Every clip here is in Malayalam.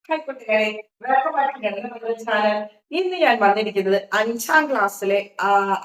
ഹായ് കുട്ടികളെ, വെൽക്കം ബാക്ക് ടു ഞങ്ങളുടെ ചാനൽ. ഇന്ന് ഞാൻ വന്നിരിക്കുന്നത് 5ാം ക്ലാസ്സിലെ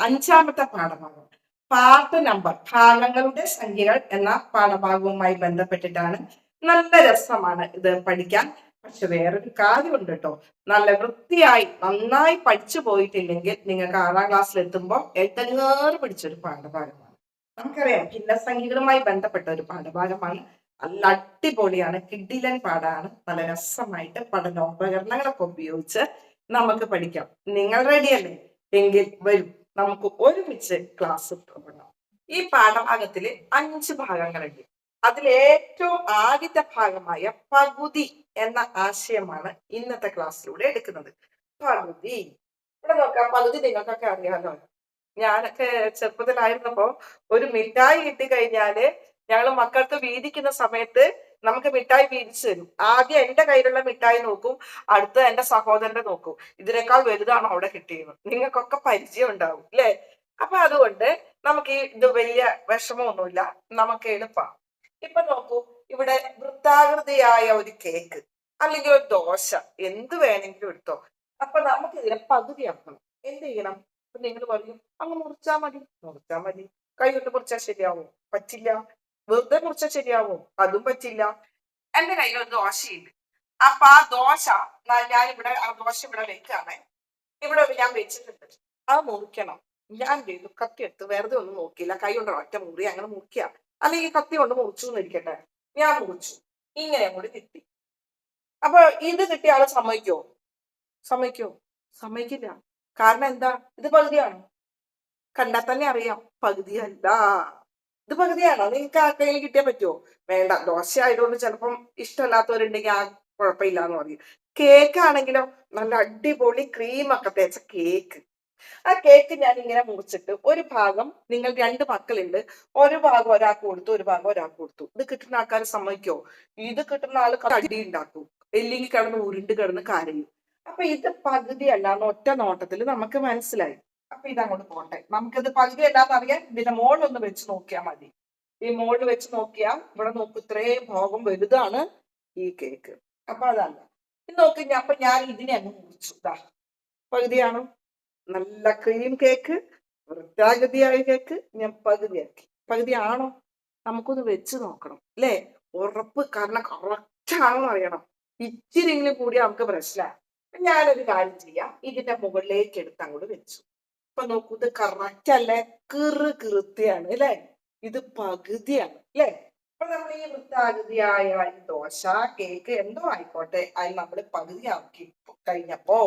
5ാമത്തെ പാഠഭാഗം, പാർട്ട് നമ്പർ ഭാഗങ്ങളുടെ സംഖ്യകൾ എന്ന പാഠഭാഗവുമായി ബന്ധപ്പെട്ടിട്ടാണ്. നല്ല രസമാണ് ഇത് പഠിക്കാൻ. പക്ഷെ വേറൊരു കാര്യമുണ്ട് കേട്ടോ. നല്ല വൃത്തിയായി നന്നായി പഠിച്ചു പോയിട്ടില്ലെങ്കിൽ നിങ്ങൾക്ക് 6ാം ക്ലാസ്സിൽ എത്തുമ്പോൾ എട്ടങ്ങേറ് പിടിച്ചൊരു പാഠഭാഗമാണ്. നമുക്കറിയാം, ഭിന്നസംഖ്യകളുമായി ബന്ധപ്പെട്ട ഒരു പാഠഭാഗമാണ്. നല്ല അടിപൊളിയാണ്, കിടിലൻ പാടാണ്. നല്ല രസമായിട്ട് പഠനോപകരണങ്ങളൊക്കെ ഉപയോഗിച്ച് നമുക്ക് പഠിക്കാം. നിങ്ങൾ റെഡിയല്ലേ? എങ്കിൽ വരും, നമുക്ക് ഒരുമിച്ച് ക്ലാസ് തുടങ്ങാം. ഈ പാഠഭാഗത്തില് 5 ഭാഗങ്ങളുണ്ട്. അതിൽ ഏറ്റവും ആദ്യത്തെ ഭാഗമായ പകുതി എന്ന ആശയമാണ് ഇന്നത്തെ ക്ലാസ്സിലൂടെ എടുക്കുന്നത്. പകുതി, ഇവിടെ നോക്കാം. പകുതി നിങ്ങൾക്കൊക്കെ അറിയാമല്ലോ. ഞാനൊക്കെ ചെറുപ്പത്തിലായിരുന്നപ്പോ ഒരു മിഠായി കിട്ടിക്കഴിഞ്ഞാല് ഞങ്ങൾ മക്കൾക്ക് വീതിക്കുന്ന സമയത്ത് നമുക്ക് മിഠായി വീതിച്ചു തരും. ആദ്യം എന്റെ കയ്യിലുള്ള മിഠായി നോക്കും, അടുത്ത എന്റെ സഹോദരന്റെ നോക്കും, ഇതിനേക്കാൾ വലുതാണോ അവിടെ കിട്ടിയത്. നിങ്ങൾക്കൊക്കെ പരിചയം ഉണ്ടാവും അല്ലെ? അപ്പൊ അതുകൊണ്ട് നമുക്ക് ഇത് വലിയ വിഷമമൊന്നുമില്ല, നമുക്ക് എളുപ്പമാണ്. ഇപ്പൊ നോക്കൂ, ഇവിടെ വൃത്താകൃതിയായ ഒരു കേക്ക് അല്ലെങ്കിൽ ഒരു ദോശ, എന്ത് വേണമെങ്കിലും എടുത്തോ. അപ്പൊ നമുക്ക് ഇതിനെ പകുതിയാക്കണം. എന്ത് ചെയ്യണം? അപ്പൊ നിങ്ങൾ പറയും, അങ്ങ് മുറിച്ചാ മതി. മുറിച്ചാ മതി. കൈ കൊണ്ട് മുറിച്ചാൽ ശരിയാവോ? പറ്റില്ല. വെറുതെ മുറിച്ചാൽ ശരിയാവോ? അതും പറ്റില്ല. എന്റെ കയ്യിൽ ഒരു ദോശയുണ്ട്. അപ്പൊ ആ ദോശ ഞാനിവിടെ ആ ദോശ ഇവിടെ വെക്കാണ്. ഇവിടെ ഞാൻ വെച്ചിട്ടുണ്ട്. അത് മുറിക്കണം. ഞാൻ ചെയ്തു, കത്തി എടുത്ത് വെറുതെ ഒന്നും നോക്കിയില്ല, കൈ കൊണ്ട് ഒറ്റ മുറി അങ്ങനെ മുറിക്കുക. അല്ലെങ്കിൽ കത്തി കൊണ്ട് മുറിച്ചു എന്നിരിക്കട്ടെ. ഞാൻ മുറിച്ചു, ഇങ്ങനെ കൂടി കിട്ടി. അപ്പൊ ഇത് കിട്ടിയ ആള് സമ്മതിക്കോ? സമ്മതിക്കോ? സമ്മതിക്കില്ല. കാരണം എന്താ? ഇത് പകുതിയാണ്. കണ്ടാൽ തന്നെ അറിയാം പകുതിയല്ല. ഇത് പകുതിയാണോ? നിങ്ങൾക്ക് ആ കയ്യിൽ കിട്ടിയാൽ പറ്റുമോ? വേണ്ട. ദോശ ആയതുകൊണ്ട് ചിലപ്പം ഇഷ്ടമല്ലാത്തവരുണ്ടെങ്കിൽ ആ കുഴപ്പമില്ല എന്ന് പറയും. കേക്ക് ആണെങ്കിലോ, നല്ല അടിപൊളി ക്രീമൊക്കെ തേച്ച കേക്ക്. ആ കേക്ക് ഞാൻ ഇങ്ങനെ മുറിച്ചിട്ട് ഒരു ഭാഗം, നിങ്ങൾ 2 മക്കളുണ്ട്, ഒരു ഭാഗം ഒരാൾക്ക് കൊടുത്തു, ഒരു ഭാഗം ഒരാൾക്ക് കൊടുത്തു. ഇത് കിട്ടുന്ന ആൾക്കാർ സമ്മതിക്കോ? ഇത് കിട്ടുന്ന ആൾ അടി ഉണ്ടാക്കും, എല്ലെങ്കിൽ കിടന്ന് ഉരുണ്ട് കിടന്ന് കരയും. അപ്പൊ ഇത് പകുതി അല്ലാന്ന് ഒറ്റ നോട്ടത്തിൽ നമുക്ക് മനസ്സിലായി. അപ്പൊ ഇതങ്ങോട്ട് പോട്ടെ. നമുക്കിത് പകുതി അല്ലാന്ന് അറിയാൻ ഇതിന്റെ മുകളിലൊന്ന് വെച്ച് നോക്കിയാൽ മതി. ഈ മുകളിൽ വെച്ച് നോക്കിയാൽ ഇവിടെ നോക്ക്, ഇത്രയും ഭാഗം വലുതാണ് ഈ കേക്ക്. അപ്പൊ അതല്ല. ഇത് നോക്കി, അപ്പൊ ഞാൻ ഇതിനെ അങ്ങ് മുറിച്ചു. പകുതിയാണോ? നല്ല ക്രീം കേക്ക്, വൃത്താകൃതിയായ കേക്ക് ഞാൻ പകുതിയാക്കി. പകുതിയാണോ? നമുക്കൊന്ന് വെച്ച് നോക്കണം അല്ലേ? ഉറപ്പ്. കാരണം കറക്റ്റ് ആണോ അറിയണം. ഇച്ചിരിയെങ്കിലും കൂടി നമുക്ക് പ്രശ്നമാണ്. ഞാനൊരു കാര്യം ചെയ്യാം, ഇതിന്റെ മുകളിലേക്ക് എടുത്ത് അങ്ങോട്ട് വെച്ചു. ഇപ്പൊ നോക്കൂ, ഇത് കറക്റ്റ് അല്ലേ? കൃത്യാണ് അല്ലെ? ഇത് പകുതിയാണ് അല്ലെ? അപ്പൊ നമ്മൾ ഈ വൃത്താകൃതിയായ ഈ ദോശ, കേക്ക് എന്തോ ആയിക്കോട്ടെ, അത് നമ്മൾ പകുതിയാക്കി കഴിഞ്ഞപ്പോ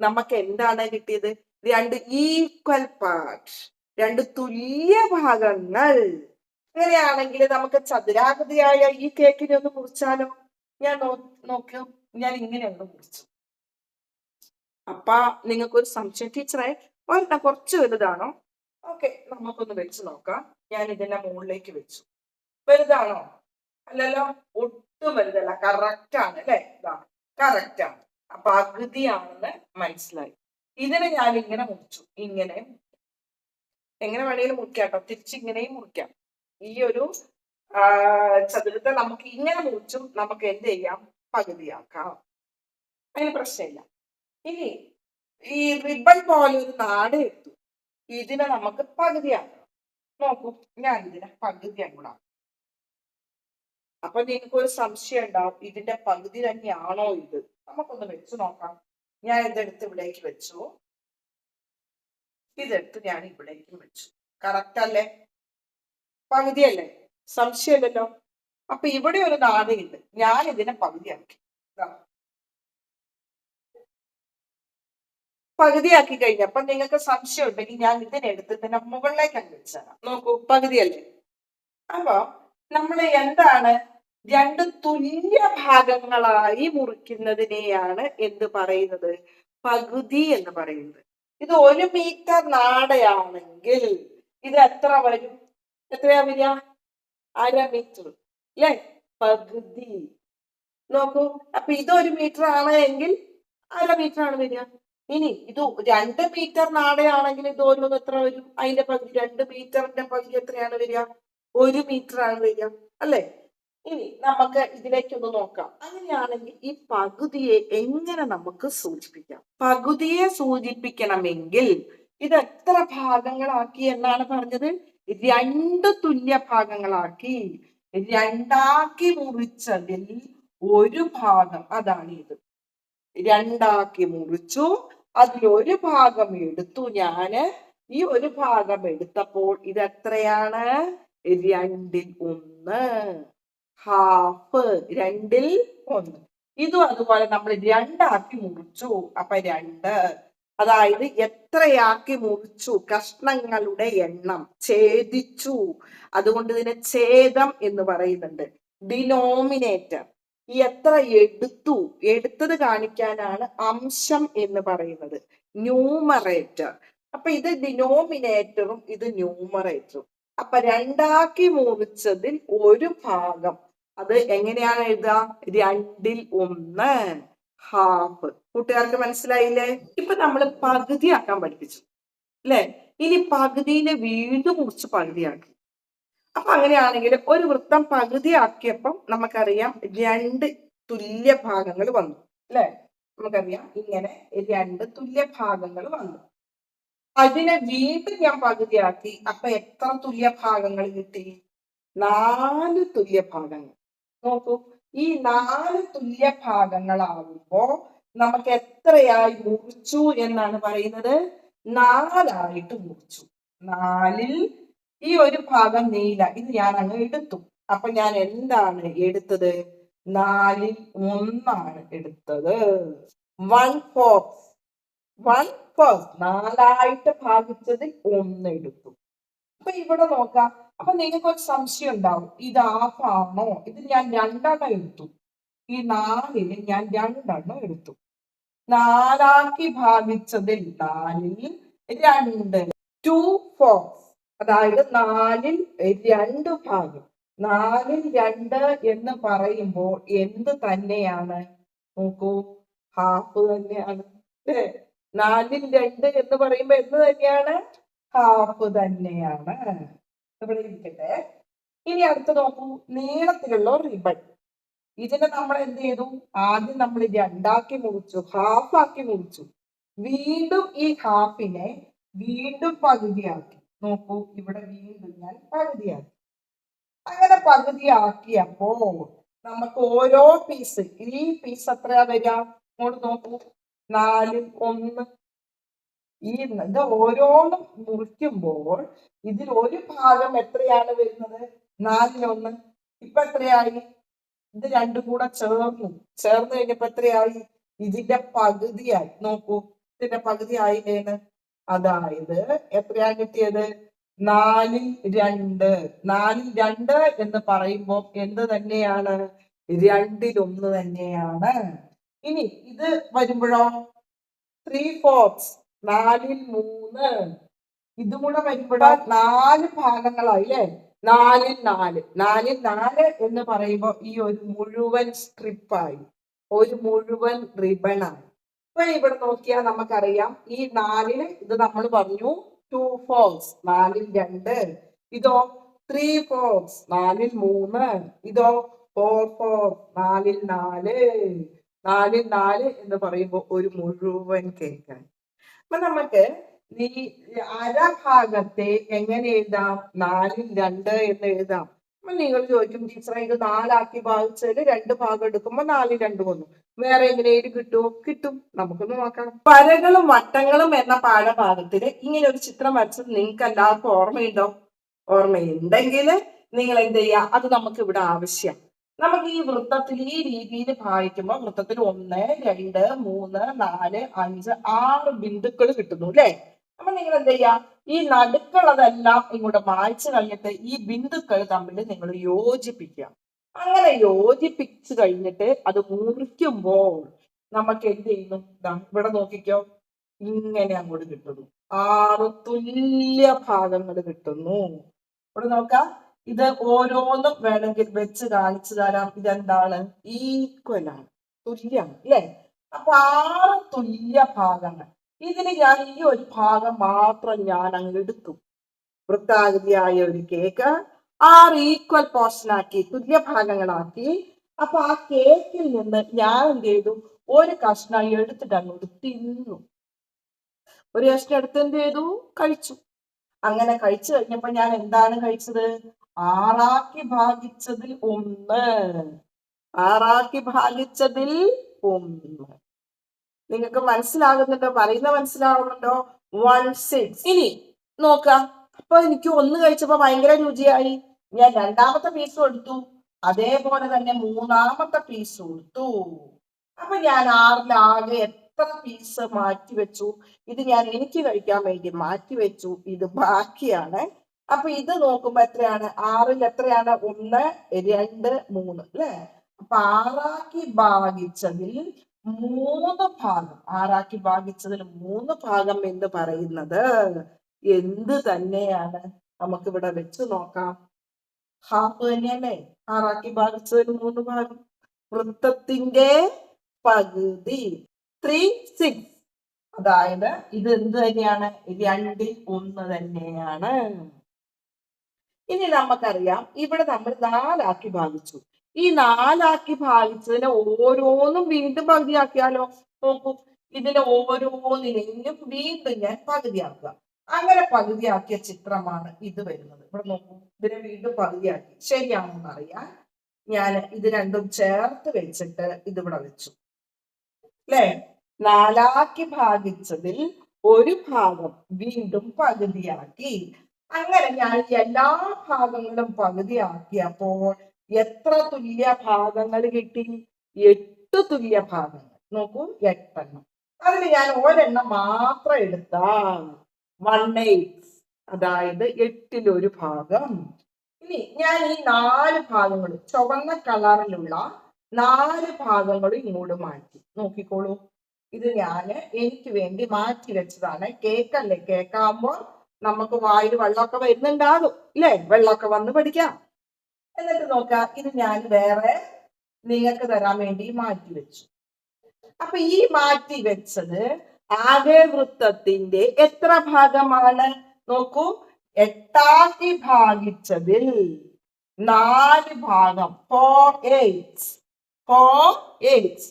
നമുക്ക് എന്താണ് കിട്ടിയത്? 2 ഈക്വൽ പാർട്ട്, 2 തുല്യ ഭാഗങ്ങൾ. അങ്ങനെയാണെങ്കിൽ നമുക്ക് ചതുരാകൃതിയായ ഈ കേക്കിനെ ഒന്ന് മുറിച്ചാലോ? ഞാൻ നോക്കൂ, ഞാൻ ഇങ്ങനെ ഒന്ന് മുറിച്ചു. അപ്പൊ നിങ്ങൾക്കൊരു സംശയം, ടീച്ചറെ ഒരെണ്ണം കുറച്ച് വലുതാണോ? ഓക്കെ, നമുക്കൊന്ന് വെച്ച് നോക്കാം. ഞാൻ ഇതിന്റെ മുകളിലേക്ക് വെച്ചു. വലുതാണോ? അല്ലല്ലോ, ഒട്ടും വലുതല്ല. കറക്റ്റ് ആണ് അല്ലെ? കറക്റ്റ് ആണ്. അപ്പൊ പകുതിയാണെന്ന് മനസ്സിലായി. ഇതിനെ ഞാൻ ഇങ്ങനെ മുറിച്ചു. ഇങ്ങനെ എങ്ങനെ വേണമെങ്കിലും മുറിക്കാം കേട്ടോ, തിരിച്ചിങ്ങനെയും മുറിക്കാം. ഈ ഒരു ചതുരത്തെ നമുക്ക് ഇങ്ങനെ മുറിച്ചും നമുക്ക് എന്ത് ചെയ്യാം? പകുതിയാക്കാം. അതിന് പ്രശ്നമില്ല. ഇനി ഈ റിബൺ പോലെ ഒരു നാട് എടുത്തു, ഇതിനെ നമുക്ക് പകുതിയാക്കാം. നോക്കൂ, ഞാൻ ഇതിനെ പകുതിയാക്കണം. അപ്പൊ നിങ്ങൾക്ക് ഒരു സംശയം ഉണ്ടാവും, ഇതിന്റെ പകുതി തന്നെയാണോ ഇത്? നമുക്കൊന്ന് വെച്ച് നോക്കാം. ഞാൻ ഇതെടുത്ത് ഇവിടേക്ക് വെച്ചു, ഇതെടുത്ത് ഞാൻ ഇവിടേക്കും വെച്ചു. കറക്റ്റ് അല്ലേ? പകുതിയല്ലേ? സംശയമില്ലല്ലോ. അപ്പൊ ഇവിടെ ഒരു നാണയുണ്ട്, ഞാൻ ഇതിനെ പകുതിയാക്കി. പകുതിയാക്കി കഴിഞ്ഞപ്പോ നിങ്ങൾക്ക് സംശയം ഉണ്ടെങ്കിൽ ഞാൻ ഇതിനെടുത്ത് ഇതിന്റെ മുകളിലേക്ക് അങ്ങ് വെച്ചാണ്. നോക്കൂ, പകുതിയല്ലേ? അപ്പൊ നമ്മൾ എന്താണ്, 2 തുല്യ ഭാഗങ്ങളായി മുറിക്കുന്നതിനെയാണ് എന്ത് പറയുന്നത്? പകുതി എന്ന് പറയുന്നത്. ഇത് 1 മീറ്റർ നാടയാണെങ്കിൽ ഇത് എത്ര വരും? എത്രയാ വരിക? 1/2 മീറ്റർ അല്ലെ? പകുതി. നോക്കൂ, അപ്പൊ ഇത് 1 മീറ്റർ ആണ് എങ്കിൽ 1/2 മീറ്റർ ആണ് വരിക. ഇനി ഇത് 2 മീറ്റർ നാടയാണെങ്കിൽ ഇത് ഓരോന്ന് എത്ര വരും? അതിന്റെ പകുതി, 2 മീറ്ററിന്റെ പകുതി എത്രയാണ് വരിക? 1 മീറ്റർ ആണ് വരിക അല്ലെ? ഇനി നമുക്ക് ഇതിലേക്കൊന്ന് നോക്കാം. അങ്ങനെയാണെങ്കിൽ ഈ പകുതിയെ എങ്ങനെ നമുക്ക് സൂചിപ്പിക്കാം? പകുതിയെ സൂചിപ്പിക്കണമെങ്കിൽ ഇത് എത്ര ഭാഗങ്ങളാക്കി എന്നാണ് പറഞ്ഞത്? 2 തുല്യ ഭാഗങ്ങളാക്കി. രണ്ടാക്കി മുറിച്ചതിൽ ഒരു ഭാഗം, അതാണ് ഇത്. രണ്ടാക്കി മുറിച്ചു, അതിലൊരു ഭാഗം എടുത്തു ഞാന്. ഈ ഒരു ഭാഗം എടുത്തപ്പോൾ ഇത് എത്രയാണ്? 2/1. ഹാഫ്, 2/1. ഇതും അതുപോലെ നമ്മൾ രണ്ടാക്കി മുറിച്ചു. അപ്പൊ 2. അതായത് എത്രയാക്കി മുറിച്ചു? കഷ്ണങ്ങളുടെ എണ്ണം. ഛേദിച്ചു. അതുകൊണ്ട് ഇതിനെ ഛേദം എന്ന് പറയുന്നുണ്ട്. ഡിനോമിനേറ്റർ. ഈ എത്ര എടുത്തു, എടുത്തത് കാണിക്കാനാണ് അംശം എന്ന് പറയുന്നത്. ന്യൂമറേറ്റർ. അപ്പൊ ഇത് ഡിനോമിനേറ്ററും ഇത് ന്യൂമറേറ്ററും. അപ്പൊ രണ്ടാക്കി മുറിച്ചതിൽ ഒരു ഭാഗം, അത് എങ്ങനെയാണ് എഴുതുക? 2/1. ഹാഫ്. കൂട്ടുകാർക്ക് മനസ്സിലായില്ലേ? ഇപ്പൊ നമ്മൾ പകുതിയാക്കാൻ പഠിപ്പിച്ചു അല്ലെ? ഇനി പകുതിനെ വീണ്ടും മുറിച്ച് പകുതിയാക്കി. അപ്പൊ അങ്ങനെയാണെങ്കിൽ ഒരു വൃത്തം പകുതിയാക്കിയപ്പം നമുക്കറിയാം 2 തുല്യ ഭാഗങ്ങൾ വന്നു അല്ലെ? നമുക്കറിയാം ഇങ്ങനെ 2 തുല്യ ഭാഗങ്ങൾ വന്നു. അതിനെ വീണ്ടും ഞാൻ പകുതിയാക്കി. അപ്പൊ എത്ര തുല്യ ഭാഗങ്ങൾ കിട്ടി? 4 തുല്യ ഭാഗങ്ങൾ. നോക്കൂ, ഈ 4 തുല്യ ഭാഗങ്ങളാവുമ്പോ നമുക്ക് എത്രയായി മുറിച്ചു എന്നാണ് പറയുന്നത്? 4 മുറിച്ചു. 4-ൽ ഈ ഒരു ഭാഗം നീല, ഇത് ഞാൻ അങ്ങ് എടുത്തു. അപ്പൊ ഞാൻ എന്താണ് എടുത്തത്? 4/1 എടുത്തത്. 1/4. 1/4. 4 ഭാഗിച്ചതിൽ 1 എടുത്തു. അപ്പൊ ഇവിടെ നോക്കാം. അപ്പൊ നിങ്ങൾക്ക് ഒരു സംശയം ഉണ്ടാവും, ഇത് ഹാഫ് ആണോ? ഇത് ഞാൻ 2 എടുത്തു. ഈ 4-ൽ ഞാൻ 2 എടുത്തു. 4 ഭാഗിച്ചതിൽ 4-ൽ 2. 2/4. അതായത് 4-ൽ 2 ഭാഗം. 4-ൽ 2 എന്ന് പറയുമ്പോൾ എന്ത് തന്നെയാണ്? നോക്കൂ, ഹാഫ് തന്നെയാണ്. 4-ൽ 2 എന്ന് പറയുമ്പോൾ എന്ത് തന്നെയാണ്? ഹാഫ് തന്നെയാണ്. ഇവിടെ ഇരിക്കട്ടെ. ഇനി അടുത്ത് നോക്കൂ, നീളത്തിലുള്ള റിബൺ. ഇതിനെ നമ്മൾ എന്ത് ചെയ്തു? ആദ്യം നമ്മൾ 2 മുറിച്ചു, ഹാഫ് ആക്കി മുറിച്ചു. വീണ്ടും ഈ ഹാഫിനെ വീണ്ടും പകുതിയാക്കി. നോക്കൂ, ഇവിടെ വീണ്ടും ഞാൻ പകുതിയാക്കി. അങ്ങനെ പകുതിയാക്കിയപ്പോൾ നമുക്ക് ഓരോ പീസ്, ഈ പീസ് എത്രയാ വരിക? ഇങ്ങോട്ട് നോക്കൂ, 4/1. ഇത് ഓരോന്നും മുറിക്കുമ്പോൾ ഇതിൽ ഒരു ഭാഗം എത്രയാണ് വരുന്നത്? 4/1. ഇപ്പൊ എത്രയായി? ഇത് രണ്ടും കൂടെ ചേർന്ന് കഴിഞ്ഞപ്പോ എത്രയായി? ഇതിന്റെ പകുതിയായി. നോക്കൂ, ഇതിന്റെ പകുതി ആയില്ലേന്ന്. അതായത് എത്രയാണ് കിട്ടിയത്? 4/2. 4/2 എന്ന് പറയുമ്പോ എന്ത് തന്നെയാണ്? 2/1 തന്നെയാണ്. ഇനി ഇത് വരുമ്പോഴോ 3/4. 4/3. ഇതും കൂടെ വരുമ്പോഴോ 4 ഭാഗങ്ങളായി അല്ലേ? 4/4. 4/4 എന്ന് പറയുമ്പോൾ ഈ ഒരു മുഴുവൻ സ്ട്രിപ്പായി, ഒരു മുഴുവൻ റിബണായി. ഇപ്പൊ ഇവിടെ നോക്കിയാൽ നമുക്കറിയാം, ഈ 4-ൽ ഇത് നമ്മൾ പറഞ്ഞു 2/4. 4/2. ഇതോ 3/4. 4/3. ഇതോ 4/4. 4/4. 4/4 എന്ന് പറയുമ്പോൾ ഒരു മുഴുവൻ കേക്കാണ്. അപ്പൊ നമുക്ക് ഈ അരഭാഗത്തെ എങ്ങനെ എഴുതാം? 4/2 എന്ന് എഴുതാം. അപ്പൊ നിങ്ങൾ ചോദിക്കും, ടീച്ചറെ ഇത് 4 ഭാഗിച്ചാല് 2 ഭാഗം എടുക്കുമ്പോ 4/2 വന്നു. വേറെ എങ്ങനെയും കിട്ടുമോ? കിട്ടും. നമുക്കൊന്ന് നോക്കാം. വരകളും വട്ടങ്ങളും എന്ന പാഠഭാഗത്തില് ഇങ്ങനെ ഒരു ചിത്രം വരച്ചത് നിങ്ങൾക്ക് എല്ലാവർക്കും ഓർമ്മയുണ്ടോ? ഓർമ്മയുണ്ടെങ്കിൽ നിങ്ങൾ എന്ത് ചെയ്യുക? അത് നമുക്ക് ഇവിടെ ആവശ്യം. നമുക്ക് ഈ വൃത്തത്തിൽ ഈ രീതിയിൽ ഭാഗിക്കുമ്പോൾ വൃത്തത്തിൽ 1, 2, 3, 4, 5, 6 ബിന്ദുക്കൾ കിട്ടുന്നു അല്ലെ? അപ്പൊ നിങ്ങൾ എന്ത് ചെയ്യാ? ഈ നടുക്കുള്ളതെല്ലാം ഇങ്ങോട്ട് മായ്ച്ചു കഴിഞ്ഞിട്ട് ഈ ബിന്ദുക്കൾ തമ്മിൽ നിങ്ങൾ യോജിപ്പിക്കുക. അങ്ങനെ യോജിപ്പിച്ചു കഴിഞ്ഞിട്ട് അത് മുറിക്കുമ്പോൾ നമുക്ക് എന്ത് ചെയ്യുന്നു? ഇവിടെ നോക്കിക്കോ, ഇങ്ങനെ അങ്ങോട്ട് കിട്ടുന്നു. 6 തുല്യ ഭാഗങ്ങൾ കിട്ടുന്നു. ഇവിടെ നോക്കാം, ഇത് ഓരോന്നും വേണമെങ്കിൽ വെച്ച് കാണിച്ചു തരാം. ഇതെന്താണ്? ഈക്വൽ ആണ്, തുല്യാണ് അല്ലെ? അപ്പൊ 6 തുല്യ ഭാഗങ്ങൾ. ഇതിന് ഞാൻ ഈ ഒരു ഭാഗം മാത്രം ഞാൻ അങ്ങ് എടുത്തു. വൃത്താകൃതിയായ ഒരു കേക്ക് ഈക്വൽ പോർഷൻ ആക്കി, തുല്യ ഭാഗങ്ങളാക്കി. അപ്പൊ ആ കേക്കിൽ നിന്ന് ഞാൻ എന്ത് ചെയ്തു, ഒരു കഷ്ണം എടുത്തിട്ട് അങ്ങോട്ട് തിന്നു. ഒരു കഷ്ണം എടുത്ത് എന്ത് ചെയ്തു, കഴിച്ചു. അങ്ങനെ കഴിച്ചു കഴിഞ്ഞപ്പോ ഞാൻ എന്താണ് കഴിച്ചത്, ആറാക്കി ഭാഗിച്ചതിൽ 1. ആറാക്കി ഭാഗിച്ചതിൽ 1. നിങ്ങൾക്ക് മനസ്സിലാകുന്നുണ്ടോ, പറയുന്ന മനസ്സിലാവുന്നുണ്ടോ? 1/6. ഇനി നോക്കാം. അപ്പൊ എനിക്ക് 1 കഴിച്ചപ്പോ ഭയങ്കര രുചിയായി. ഞാൻ രണ്ടാമത്തെ പീസും എടുത്തു, അതേപോലെ തന്നെ മൂന്നാമത്തെ പീസും എടുത്തു. അപ്പൊ ഞാൻ ആറിലാകെ എത്ര പീസ് മാറ്റി വെച്ചു? ഇത് ഞാൻ എനിക്ക് കഴിക്കാൻ വേണ്ടി മാറ്റി വെച്ചു. ഇത് ബാക്കിയാണ്. അപ്പൊ ഇത് നോക്കുമ്പോ എത്രയാണ്, 6ൽ എത്രയാണ്, 1, 2, 3 അല്ലെ? അപ്പൊ ആറാക്കി ഭാഗിച്ചതിൽ 3 ഭാഗം, ആറാക്കി ഭാഗിച്ചതിൽ 3 ഭാഗം എന്ന് പറയുന്നത് എന്ത് തന്നെയാണ്? നമുക്കിവിടെ വെച്ച് നോക്കാം. ഹാഫ് തന്നെയല്ലേ ആറാക്കി ഭാഗിച്ചതിൽ 3 ഭാഗം. വൃത്തത്തിന്റെ പകുതി 3/6. അതായത് ഇത് എന്ത് തന്നെയാണ്, 2ൽ 1 തന്നെയാണ്. ഇനി നമുക്കറിയാം, ഇവിടെ നമ്മൾ 4 ആക്കി ഭാഗിച്ചു. ഈ 4 ആക്കി ഭാഗിച്ചതിനെ ഓരോന്നും വീണ്ടും പകുതിയാക്കിയാലോ? നോക്കൂ, ഇതിനെ ഓരോന്നിനെയും വീണ്ടും ഞാൻ പകുതിയാക്കുക. അങ്ങനെ പകുതിയാക്കിയ ചിത്രമാണ് ഇത് വരുന്നത്. ഇവിടെ നോക്കൂ, ഇതിനെ വീണ്ടും പകുതിയാക്കി. ശരിയാണെന്ന് അറിയാൻ ഞാൻ ഇത് രണ്ടും ചേർത്ത് വെച്ചിട്ട് ഇതിവിടെ വെച്ചു അല്ലെ. 4 ആക്കി ഭാഗിച്ചതിൽ ഒരു ഭാഗം വീണ്ടും പകുതിയാക്കി. അങ്ങനെ ഞാൻ എല്ലാ ഭാഗങ്ങളും പകുതിയാക്കിയപ്പോൾ എത്ര തുല്യ ഭാഗങ്ങൾ കിട്ടി? 8 തുല്യ ഭാഗങ്ങൾ. നോക്കൂ, 8 എണ്ണം. അതിൽ ഞാൻ ഒരെണ്ണം മാത്രം എടുത്താൽ 1/8, അതായത് 8ൽ ഒരു ഭാഗം. ഇനി ഞാൻ ഈ 4 ഭാഗങ്ങളും, ചുവന്ന കളറിലുള്ള 4 ഭാഗങ്ങളും ഇങ്ങോട്ട് മാറ്റി. നോക്കിക്കോളൂ, ഇത് ഞാൻ എനിക്ക് വേണ്ടി മാറ്റി വെച്ചതാണ്. കേക്കല്ലേ, കേക്കാകുമ്പോൾ നമുക്ക് വായിൽ വെള്ളമൊക്കെ വരുന്നുണ്ടാകും ഇല്ലേ, വെള്ളമൊക്കെ വന്ന് പഠിക്കാം. എന്നിട്ട് നോക്കാം, ഇത് ഞാൻ വേറെ നിങ്ങൾക്ക് തരാൻ വേണ്ടി മാറ്റി വെച്ചു. അപ്പൊ ഈ മാറ്റി വെച്ചത് ആകെ വൃത്തത്തിന്റെ എത്ര ഭാഗമാണ്? നോക്കൂ, 8 ആക്കി ഭാഗിച്ചതിൽ 4 ഭാഗം, 4/8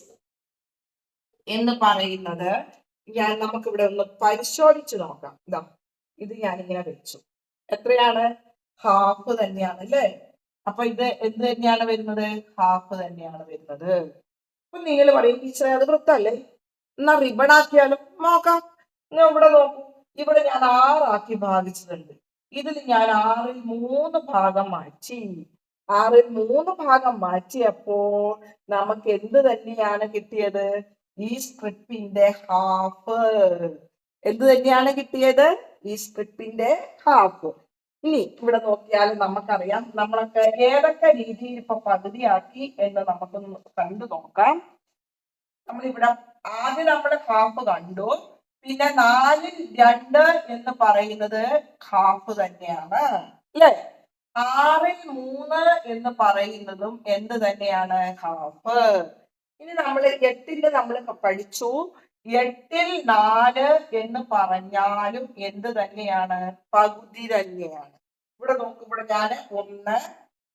എന്ന് പറയുന്നത് നമുക്കിവിടെ ഒന്ന് പരിശോധിച്ച് നോക്കാം. ഇതാ, ഇത് ഞാനിങ്ങനെ വെച്ചു. എത്രയാണ്? ഹാഫ് തന്നെയാണ് അല്ലേ? അപ്പൊ ഇത് എന്ത് തന്നെയാണ് വരുന്നത്? ഹാഫ് തന്നെയാണ് വരുന്നത്. അപ്പൊ നിങ്ങൾ പറയും, ടീച്ചറെ അത് വൃത്തല്ലേ, എന്നാ റിബൺ ആക്കിയാലും നോക്കാം. ഇവിടെ നോക്കൂ, ഇവിടെ ഞാൻ 6 ആക്കി ഭാഗിച്ചിട്ടുണ്ട്. ഇതിൽ ഞാൻ 6ൽ 3 ഭാഗം മാറ്റി. 6ൽ 3 ഭാഗം മാറ്റിയപ്പോൾ നമുക്ക് എന്ത് തന്നെയാണ് കിട്ടിയത്? ഈ സ്ട്രിപ്പിന്റെ ഹാഫ്. എന്ത് തന്നെയാണ് കിട്ടിയത്? ഈ സ്ട്രിപ്പിന്റെ ഹാഫ്. ഇനി ഇവിടെ നോക്കിയാൽ നമുക്കറിയാം, നമ്മളൊക്കെ ഏതൊക്കെ രീതിയിൽ ഇപ്പൊ പകുതിയാക്കി എന്ന് നമുക്കൊന്ന് കണ്ടു നോക്കാം. നമ്മളിവിടെ ആദ്യം നമ്മൾ ഹാഫ് കണ്ടു, പിന്നെ 4ൽ 2 എന്ന് പറയുന്നത് ഹാഫ് തന്നെയാണ് അല്ലെ. 6ൽ 3 എന്ന് പറയുന്നതും എന്ത് തന്നെയാണ്? ഹാഫ്. ഇനി നമ്മൾ 8ന്റെ നമ്മൾ പഠിച്ചു, 8ൽ 4 എന്ന് പറഞ്ഞാലും എന്ത് തന്നെയാണ്? പകുതി തന്നെയാണ്. ഇവിടെ നോക്കും, ഇവിടെ ഞാൻ 1,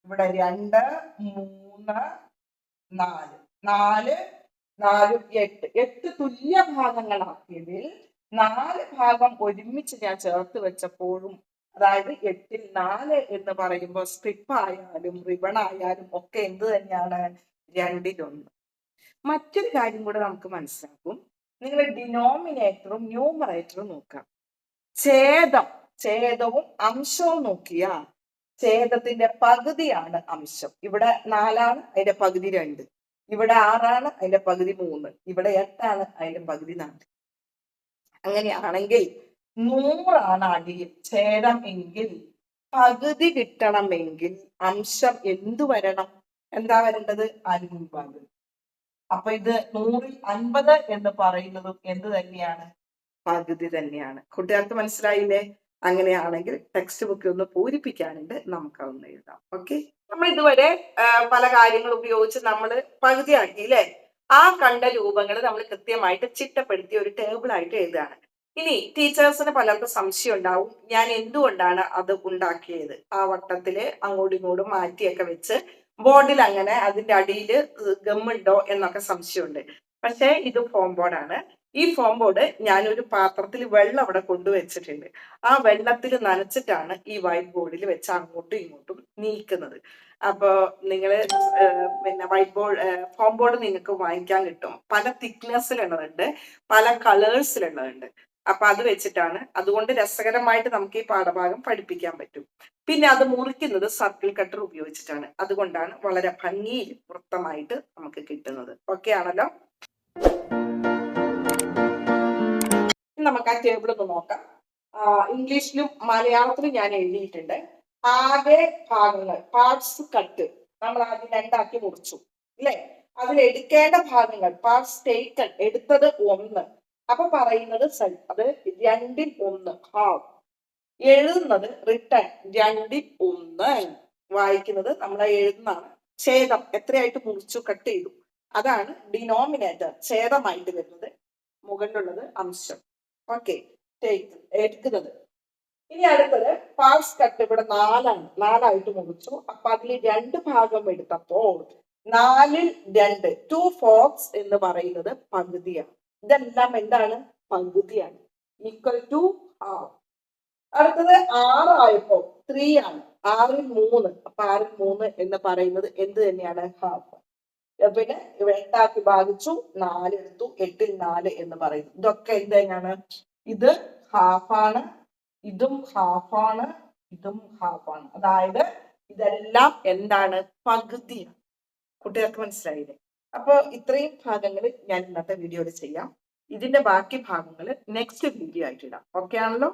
ഇവിടെ 2, 3, 4, 4, 4, 8, 8 തുല്യ ഭാഗങ്ങളാക്കിയതിൽ 4 ഭാഗം ഒരുമിച്ച് ഞാൻ ചേർത്ത് വെച്ചപ്പോഴും, അതായത് 8ൽ 4 എന്ന് പറയുമ്പോൾ സ്ട്രിപ്പ് ആയാലും റിബൺ ആയാലും ഒക്കെ എന്ത് തന്നെയാണ്? 2ൽ 1. മറ്റൊരു കാര്യം കൂടെ നമുക്ക് മനസ്സിലാക്കും. നിങ്ങൾ ഡിനോമിനേറ്ററും ന്യൂമറേറ്ററും നോക്കാം. ഛേദവും അംശവും നോക്കിയാ ഛേദത്തിന്റെ പകുതിയാണ് അംശം. ഇവിടെ 4ആണ്, അതിന്റെ പകുതി 2. ഇവിടെ 6ആണ്, അതിന്റെ പകുതി 3. ഇവിടെ 8ആണ്, അതിന്റെ പകുതി 4. അങ്ങനെയാണെങ്കിൽ 100 അടിയിൽ ഛേദം എങ്കിൽ പകുതി കിട്ടണമെങ്കിൽ അംശം എന്തു വരണം? എന്താ വരേണ്ടത്? 50. അപ്പൊ ഇത് 100ൽ 50 എന്ന് പറയുന്നതും എന്ത് തന്നെയാണ്? പകുതി തന്നെയാണ്. കൂട്ടുകാർക്ക് മനസ്സിലായില്ലേ? അങ്ങനെയാണെങ്കിൽ ടെക്സ്റ്റ് ബുക്ക് ഒന്ന് പൂരിപ്പിക്കാനുണ്ട്, നമുക്കതൊന്ന് എഴുതാം. ഓക്കെ, നമ്മൾ ഇതുവരെ പല കാര്യങ്ങൾ ഉപയോഗിച്ച് നമ്മൾ പകുതിയാക്കി അല്ലേ. ആ കണ്ട രൂപങ്ങൾ നമ്മൾ കൃത്യമായിട്ട് ചിട്ടപ്പെടുത്തി ഒരു ടേബിൾ ആയിട്ട് എഴുതുകയാണ്. ഇനി ടീച്ചേഴ്സിന് പലർക്കും സംശയം ഉണ്ടാവും, ഞാൻ എന്തുകൊണ്ടാണ് അത് ഉണ്ടാക്കിയത്, ആ വട്ടത്തില് അങ്ങോട്ടും ഇങ്ങോട്ടും മാറ്റിയൊക്കെ വെച്ച് ബോർഡിൽ അങ്ങനെ അതിന്റെ അടിയിൽ ഗമ്മുണ്ടോ എന്നൊക്കെ സംശയമുണ്ട്. പക്ഷേ ഇത് ഫോം ബോർഡാണ്. ഈ ഫോം ബോർഡ് ഞാനൊരു പാത്രത്തിൽ വെള്ളം അവിടെ കൊണ്ടുവച്ചിട്ടുണ്ട്. ആ വെള്ളത്തിൽ നനച്ചിട്ടാണ് ഈ വൈറ്റ് ബോർഡിൽ വെച്ച് അങ്ങോട്ടും ഇങ്ങോട്ടും നീക്കുന്നത്. അപ്പോ നിങ്ങള് പിന്നെ വൈറ്റ് ബോർഡ് ഫോം ബോർഡ് നിങ്ങൾക്ക് വാങ്ങിക്കാൻ കിട്ടും. പല തിക്നെസ്സിലുള്ളതുണ്ട്, പല കളേഴ്സിലുള്ളതുണ്ട്. അപ്പൊ അത് വെച്ചിട്ടാണ്, അതുകൊണ്ട് രസകരമായിട്ട് നമുക്ക് ഈ പാഠഭാഗം പഠിപ്പിക്കാൻ പറ്റും. പിന്നെ അത് മുറിക്കുന്നത് സർക്കിൾ കട്ടർ ഉപയോഗിച്ചിട്ടാണ്. അതുകൊണ്ടാണ് വളരെ ഭംഗിയിൽ വൃത്തമായിട്ട് നമുക്ക് കിട്ടുന്നത്. ഓക്കെ ആണല്ലോ. നമുക്ക് ആ ടേബിൾ ഒന്ന് നോക്കാം. ഇംഗ്ലീഷിലും മലയാളത്തിലും ഞാൻ എഴുതിയിട്ടുണ്ട്. ആകെ ഭാഗങ്ങൾ, പാർട്സ് കട്ട്, നമ്മൾ ആദ്യം രണ്ടാക്കി മുറിച്ചു അല്ലെ. അതിൽ എടുക്കേണ്ട ഭാഗങ്ങൾ, പാർട്സ് ടേക്കൺ, എടുത്തത് 1. അപ്പൊ പറയുന്നത് അത് 2/1, ഹാഫ്. എഴുതുന്നത് റിട്ടൺ 2/1. വായിക്കുന്നത് നമ്മൾ എഴുതുന്നതാണ്. ഛേദം എത്രയായിട്ട് മുറിച്ചു, കട്ട് ചെയ്തു, അതാണ് ഡിനോമിനേറ്റർ, ഛേദമായിട്ട് വരുന്നത്. മുകളിലുള്ളത് അംശം. ഓക്കെ, എടുക്കുന്നത്. ഇനി അടുത്തത് പാർട്സ് കട്ട്. ഇവിടെ 4ആയിട്ട് മുറിച്ചു. അപ്പൊ അതിൽ 2 ഭാഗം എടുത്തപ്പോൾ 4ൽ 2, 2/4 എന്ന് പറയുന്നത് പകുതിയാണ്. ഇതെല്ലാം എന്താണ്? പകുതിയാണ്. Equal to half. അടുത്തത് 6 ആയപ്പോ 3 ആണ്. 6ൽ 3, അപ്പൊ 6ൽ 3 എന്ന് പറയുന്നത് എന്ത് തന്നെയാണ്? ഹാഫ്. പിന്നെ 8ആക്കി ഭാഗിച്ചു, 4 എടുത്തു, 8ൽ 4 എന്ന് പറയുന്നു. ഇതൊക്കെ എന്ത് തന്നെയാണ്? ഇത് ഹാഫാണ്, ഇതും ഹാഫാണ്, ഇതും ഹാഫാണ്. അതായത് ഇതെല്ലാം എന്താണ്? പകുതിയാണ്. കുട്ടികൾക്ക് മനസ്സിലായില്ലേ? അപ്പൊ ഇത്രയും ഭാഗങ്ങൾ ഞാൻ ഇന്നത്തെ വീഡിയോയിൽ ചെയ്യാം. ഇതിന്റെ ബാക്കി ഭാഗങ്ങൾ നെക്സ്റ്റ് വീഡിയോ ആയിട്ട് ഇടാം. ഓക്കെ ആണല്ലോ.